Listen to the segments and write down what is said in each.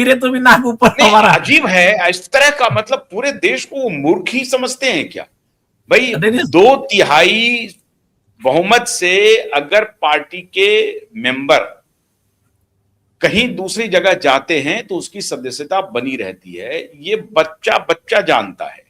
गिरे तो भी नाक ऊपर नहीं, हमारा। अजीब है इस तरह का, मतलब पूरे देश को मूर्ख ही समझते हैं क्या भाई? अरे नहीं, 2/3 बहुमत से अगर पार्टी के मेंबर कहीं दूसरी जगह जाते हैं तो उसकी सदस्यता बनी रहती है, ये बच्चा बच्चा जानता है।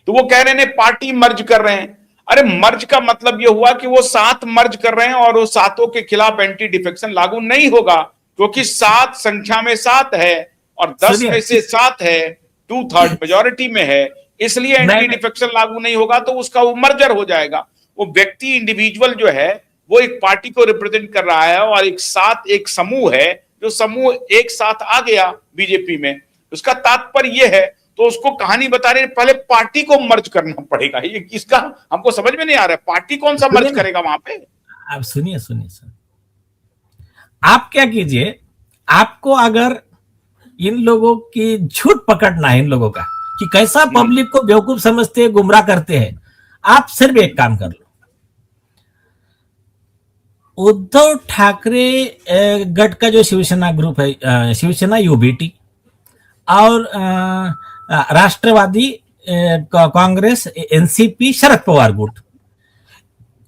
तो वो कह रहे हैं पार्टी मर्ज कर रहे हैं। अरे मर्ज का मतलब ये हुआ कि वो 7 मर्ज कर रहे हैं और वो 7 के खिलाफ एंटी डिफेक्शन लागू नहीं होगा, क्योंकि 7 संख्या में 7 है और 10 सुनिए में से 7 है, 2/3 मेजोरिटी में है, इसलिए नहीं एंटी नहीं, डिफेक्शन लागू नहीं होगा, तो उसका वो मर्जर हो जाएगा। वो व्यक्ति इंडिविजुअल जो है वो एक पार्टी को रिप्रेजेंट कर रहा है और एक साथ एक समूह है, जो समूह एक साथ आ गया बीजेपी में, उसका तात्पर्य यह है। तो उसको कहानी बता रहे, पहले पार्टी को मर्ज करना पड़ेगा। ये किसका हमको समझ में नहीं आ रहा है, पार्टी कौन सा मर्ज करेगा वहां पे? आप सुनिए सुनिए सुनिए, आप क्या कीजिए, आपको अगर इन लोगों की झूठ पकड़ना है, इन लोगों का कि कैसा पब्लिक को बेवकूफ समझते हैं, गुमराह करते हैं, आप सिर्फ एक काम कर लो। उद्धव ठाकरे गट का जो शिवसेना ग्रुप है, शिवसेना यूबीटी और राष्ट्रवादी कांग्रेस एनसीपी शरद पवार गुट,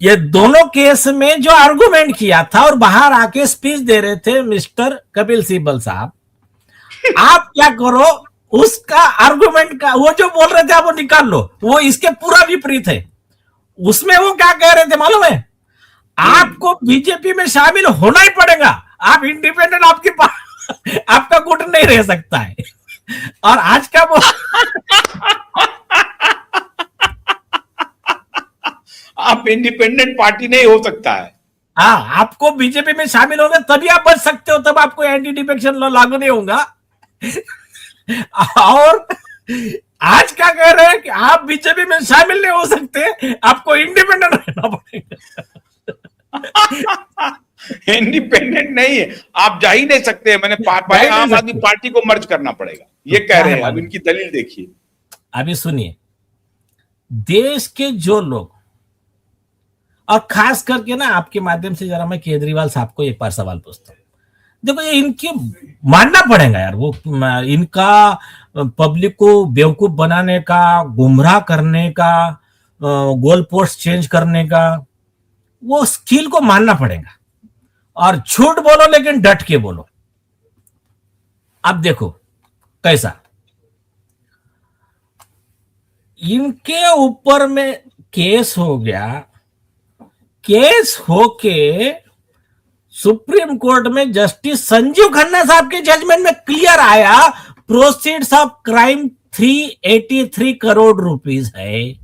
ये दोनों केस में जो आर्गुमेंट किया था और बाहर आके स्पीच दे रहे थे मिस्टर कपिल सिब्बल साहब, आप क्या करो, उसका आर्गुमेंट का वो जो बोल रहे थे आप वो निकाल लो, वो इसके पूरा विपरीत है। उसमें वो क्या कह रहे थे मालूम है, आपको बीजेपी में शामिल होना ही पड़ेगा, आप इंडिपेंडेंट आपका गुट नहीं रह सकता है। और आज का वो आप इंडिपेंडेंट पार्टी नहीं हो सकता है। हाँ, आपको बीजेपी में शामिल होंगे तभी आप बच सकते हो, तब आपको एंटी डिफेक्शन लॉ लागू नहीं होगा। और आज क्या कह रहे हैं कि आप बीजेपी में शामिल नहीं हो सकते, आपको इंडिपेंडेंट रहना पड़ेगा। इंडिपेंडेंट नहीं है, आप जा ही नहीं सकते। मैंने आम आदमी पार्टी को मर्ज करना पड़ेगा, ये कह रहे हैं। अब इनकी दलील देखिए। अभी सुनिए, देश के जो लोग, और खास करके ना आपके माध्यम से जरा मैं केजरीवाल साहब को एक बार सवाल पूछता हूँ। देखो ये इनकी मानना पड़ेगा यार, वो इनका पब्लिक को बेवकूफ बनाने का, गुमराह करने का, गोल पोस्ट चेंज करने का, वो स्किल को मानना पड़ेगा। और झूठ बोलो लेकिन डट के बोलो। अब देखो कैसा इनके ऊपर में केस हो गया, केस होके सुप्रीम कोर्ट में जस्टिस संजीव खन्ना साहब के जजमेंट में क्लियर आया, proceeds of crime 383 crore rupees है,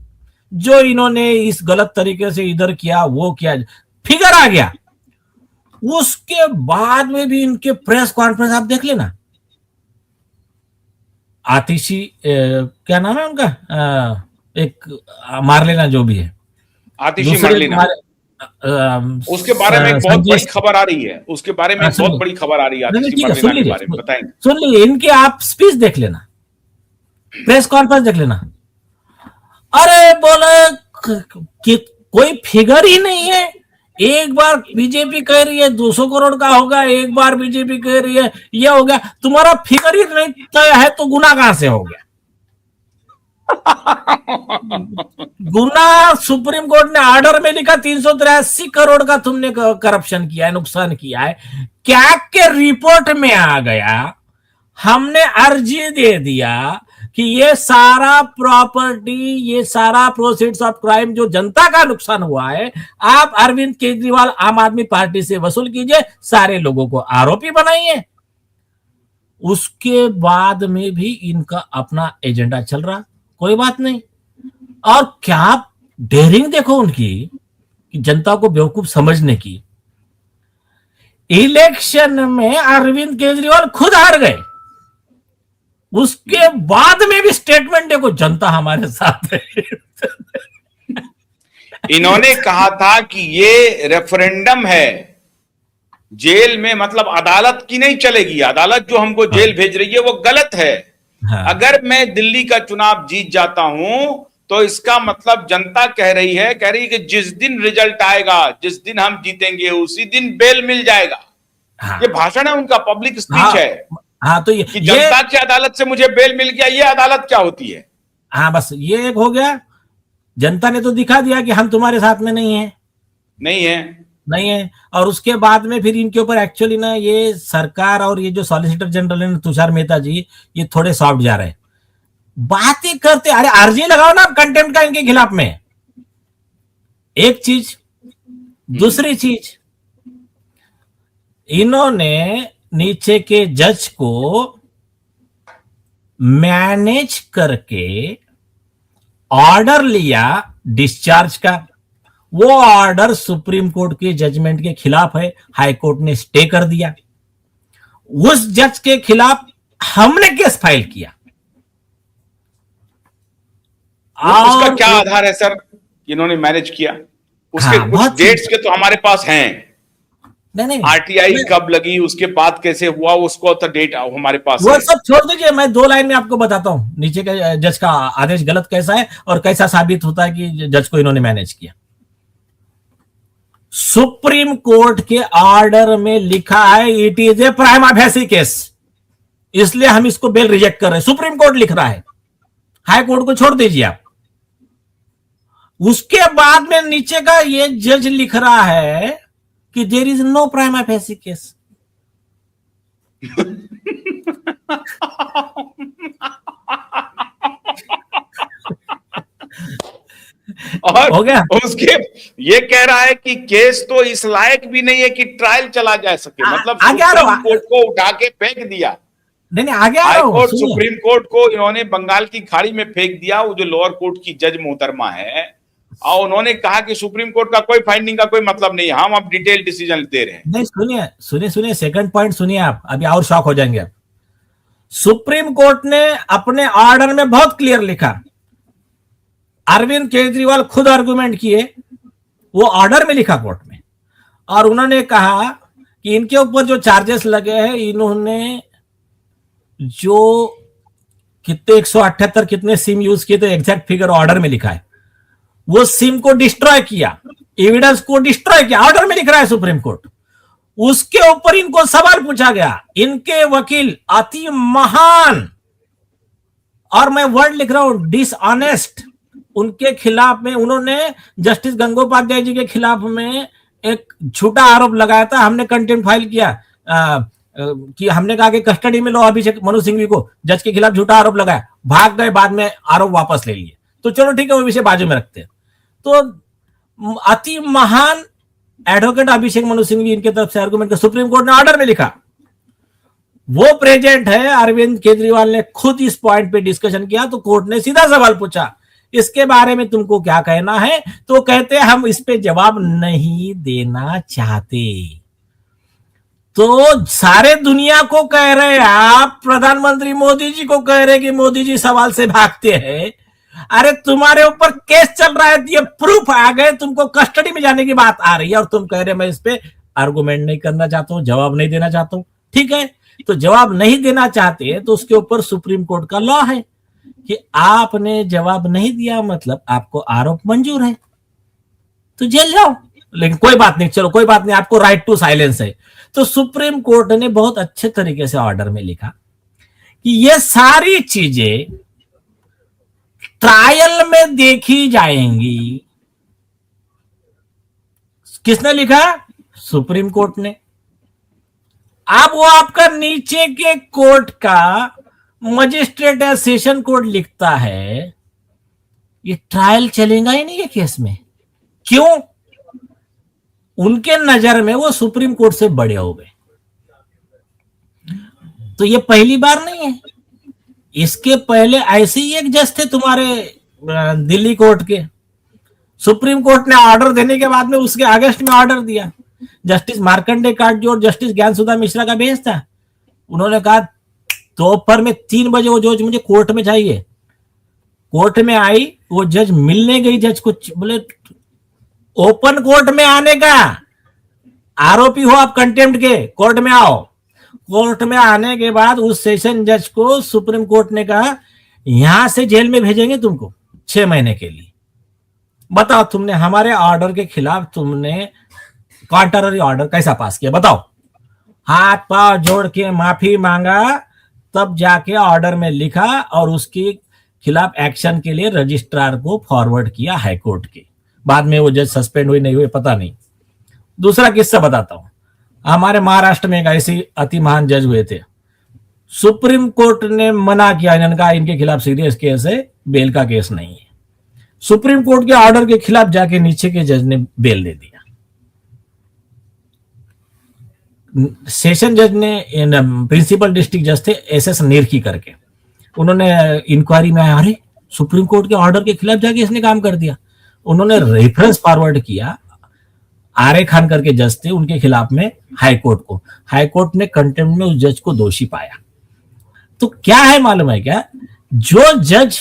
जो इन्होंने इस गलत तरीके से इधर किया वो किया, फिगर आ गया। उसके बाद में भी इनके प्रेस कॉन्फ्रेंस आप देख लेना, आतिशी क्या नाम है उनका, एक मार लेना जो भी है, आतिशी मार लेना, उसके बारे में एक बहुत बड़ी खबर आ रही है, उसके बारे में बहुत बड़ी खबर आ रही है आतिशी मार लेना के बारे में, बताएंगे। सुन लीजिए, इनके आप स्पीच देख लेना, प्रेस कॉन्फ्रेंस देख लेना। अरे बोले कि कोई फिगर ही नहीं है, एक बार बीजेपी कह रही है 200 करोड़ का होगा, एक बार बीजेपी कह रही है ये हो गया, तुम्हारा फिगर ही नहीं तय है तो गुना कहां से हो गया? गुना सुप्रीम कोर्ट ने ऑर्डर में लिखा 383 करोड़ का तुमने करप्शन किया है, नुकसान किया है, क्या के रिपोर्ट में आ गया, हमने अर्जी दे दिया कि ये सारा प्रॉपर्टी, ये सारा प्रोसीड्स ऑफ क्राइम जो जनता का नुकसान हुआ है, आप अरविंद केजरीवाल आम आदमी पार्टी से वसूल कीजिए, सारे लोगों को आरोपी बनाइए। उसके बाद में भी इनका अपना एजेंडा चल रहा, कोई बात नहीं। और क्या डेयरिंग देखो उनकी कि जनता को बेवकूफ समझने की। इलेक्शन में अरविंद केजरीवाल खुद हार गए, उसके बाद में भी स्टेटमेंट देखो, जनता हमारे साथ है। इन्होंने कहा था कि ये रेफरेंडम है, जेल में मतलब अदालत की नहीं चलेगी, अदालत जो हमको जेल भेज रही है वो गलत है। अगर मैं दिल्ली का चुनाव जीत जाता हूं तो इसका मतलब जनता कह रही है कि जिस दिन रिजल्ट आएगा, जिस दिन हम जीतेंगे, उसी दिन बेल मिल जाएगा। ये भाषण है उनका, पब्लिक स्पीच है। हाँ तो कि जनता की अदालत से मुझे बेल मिल गया, ये अदालत क्या होती है? हाँ बस ये एक हो गया। जनता ने तो दिखा दिया कि हम तुम्हारे साथ में नहीं है, नहीं है। नहीं है। और उसके बाद में फिर इनके ऊपर एक्चुअली ना ये सरकार और ये जो सॉलिसिटर जनरल है तुषार मेहता जी, ये थोड़े सॉफ्ट जा रहे हैं, बातें करते। अरे आरजी लगाओ ना कंटेम्प्ट का इनके खिलाफ में, एक चीज। दूसरी चीज, इन्होंने नीचे के जज को मैनेज करके ऑर्डर लिया डिस्चार्ज का। वो ऑर्डर सुप्रीम कोर्ट के जजमेंट के खिलाफ है, हाई कोर्ट ने स्टे कर दिया। उस जज के खिलाफ हमने केस फाइल किया। उसका क्या आधार है सर, इन्होंने मैनेज किया? उसके हाँ, कुछ डेट्स के तो हमारे पास हैं। नहीं आरटीआई कब लगी, उसके बाद कैसे हुआ, उसको तो डेट हमारे पास वो है। सब छोड़ दीजिए, मैं 2 लाइन में आपको बताता हूं नीचे के जज का आदेश गलत कैसा है और कैसा साबित होता है कि जज को इन्होंने मैनेज किया। सुप्रीम कोर्ट के ऑर्डर में लिखा है it is a prima facie case, इसलिए हम इसको बेल रिजेक्ट कर रहे हैं। सुप्रीम कोर्ट लिख रहा है, हाई कोर्ट को छोड़ दीजिए आप। उसके बाद में नीचे का ये जज लिख रहा है कि there is no prima facie case. और हो गया। उसके ये कह रहा है कि केस तो इस लायक भी नहीं है कि ट्रायल चला जा सके। मतलब आगे आ रहा सुप्रीम हूं। कोर्ट को उठा के फेंक दिया। नहीं आगे आ हाई रहा हूं, कोर्ट सुनिए। सुप्रीम कोर्ट को इन्होंने बंगाल की खाड़ी में फेंक दिया। वो जो लोअर कोर्ट की जज मोहतरमा है, और उन्होंने कहा कि सुप्रीम कोर्ट का कोई फाइंडिंग का कोई मतलब नहीं, हम अब डिटेल डिसीजन दे रहे हैं। नहीं सुनिए सुनिए सुनिए, सेकंड पॉइंट सुनिए आप, अभी और शॉक हो जाएंगे आप। सुप्रीम कोर्ट ने अपने ऑर्डर में बहुत क्लियर लिखा, अरविंद केजरीवाल खुद आर्गुमेंट किए, वो ऑर्डर में लिखा कोर्ट में, और उन्होंने कहा कि इनके ऊपर जो चार्जेस लगे हैं, इन्होंने जो कितने 178 कितने सिम यूज किए, तो एग्जैक्ट फिगर ऑर्डर में लिखा है, वो सिम को डिस्ट्रॉय किया, एविडेंस को डिस्ट्रॉय किया, ऑर्डर में लिख रहा है सुप्रीम कोर्ट। उसके ऊपर इनको सवाल पूछा गया, इनके वकील अति महान, और मैं वर्ड लिख रहा हूं डिसऑनेस्ट, उनके खिलाफ में उन्होंने जस्टिस गंगोपाध्याय जी के खिलाफ में एक झूठा आरोप लगाया था। हमने कंटेम्प्ट फाइल किया कि हमने कहा कि कस्टडी में लो अभिषेक मनु सिंघवी को, जज के खिलाफ झूठा आरोप लगाया, भाग गए, बाद में आरोप वापस ले लिए। तो चलो ठीक है, वो विषय बाजू में रखते हैं। तो अति महान एडवोकेट अभिषेक मनु सिंघवी इनके तरफ से आर्गुमेंट का सुप्रीम कोर्ट ने ऑर्डर में लिखा, वो प्रेजेंट है। अरविंद केजरीवाल ने खुद इस पॉइंट पे डिस्कशन किया, तो कोर्ट ने सीधा सवाल पूछा, इसके बारे में तुमको क्या कहना है? तो कहते हैं हम इस पे जवाब नहीं देना चाहते। तो सारे दुनिया को कह रहे हैं, आप प्रधानमंत्री मोदी जी को कह रहे कि मोदी जी सवाल से भागते हैं। अरे तुम्हारे ऊपर केस चल रहा है, ये प्रूफ आ गए, तुमको कस्टडी में जाने की बात आ रही है, और तुम कह रहे मैं इस पे आर्गुमेंट नहीं करना चाहता हूं, जवाब नहीं देना चाहता हूं। ठीक है, तो जवाब नहीं देना चाहते तो उसके ऊपर सुप्रीम कोर्ट का लॉ है कि आपने जवाब नहीं दिया, मतलब आपको आरोप मंजूर है, तो जेल जाओ। लेकिन कोई बात नहीं, चलो कोई बात नहीं, आपको राइट टू साइलेंस है। तो सुप्रीम कोर्ट ने बहुत अच्छे तरीके से ऑर्डर में लिखा कि ये सारी चीजें ट्रायल में देखी जाएंगी। किसने लिखा? सुप्रीम कोर्ट ने। अब वो आपका नीचे के कोर्ट का मजिस्ट्रेट या सेशन कोर्ट लिखता है, ये ट्रायल चलेगा ही नहीं है केस में। क्यों? उनके नजर में वो सुप्रीम कोर्ट से बड़े हो गए। तो ये पहली बार नहीं है, इसके पहले ऐसे ही एक जज थे तुम्हारे दिल्ली कोर्ट के। सुप्रीम कोर्ट ने ऑर्डर देने के बाद में उसके अगेंस्ट में ऑर्डर दिया। जस्टिस मार्कंडे काटजू और जस्टिस ज्ञानसुधा मिश्रा का बेंच था। उन्होंने कहा दोपहर में 3 बजे वो जज मुझे कोर्ट में चाहिए। कोर्ट में आई, वो जज मिलने गई, जज को बोले ओपन कोर्ट में आने का, आरोपी हो आप कंटेम्प्ट के, कोर्ट में आओ। कोर्ट में आने के बाद उस सेशन जज को सुप्रीम कोर्ट ने कहा यहां से जेल में भेजेंगे तुमको 6 महीने के लिए। बताओ तुमने हमारे ऑर्डर के खिलाफ तुमने कॉन्ट्ररी ऑर्डर कैसा पास किया, बताओ। हाथ पांव जोड़ के माफी मांगा तब जाके ऑर्डर में लिखा और उसके खिलाफ एक्शन के लिए रजिस्ट्रार को फॉरवर्ड किया हाईकोर्ट के। बाद में वो जज सस्पेंड हुए नहीं हुए पता नहीं। दूसरा किस्सा बताता हूं, हमारे महाराष्ट्र में एक ऐसे अति महान जज हुए थे, सुप्रीम कोर्ट ने मना किया, इनका इनके खिलाफ सीरियस केस है, बेल का केस नहीं है। सुप्रीम कोर्ट के ऑर्डर के खिलाफ जाके नीचे के जज ने बेल दे दिया। सेशन जज ने, प्रिंसिपल डिस्ट्रिक्ट जज थे एसएस नेरकी करके, उन्होंने इंक्वायरी में आया, अरे सुप्रीम कोर्ट के ऑर्डर के खिलाफ जाके इसने काम कर दिया। उन्होंने रेफरेंस फॉरवर्ड किया, आर ए खान करके जज थे, उनके खिलाफ में हाईकोर्ट को। हाईकोर्ट ने कंटेम्प्ट में उस जज को दोषी पाया। तो क्या है मालूम है क्या, जो जज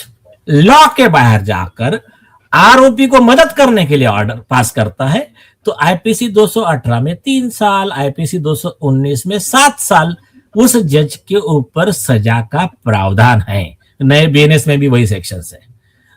लॉ के बाहर जाकर आरोपी को मदद करने के लिए ऑर्डर पास करता है, तो आईपीसी 218 में 3 साल, आईपीसी 219 में 7 साल उस जज के ऊपर सजा का प्रावधान है। नए बीएनएस में भी वही सेक्शन है।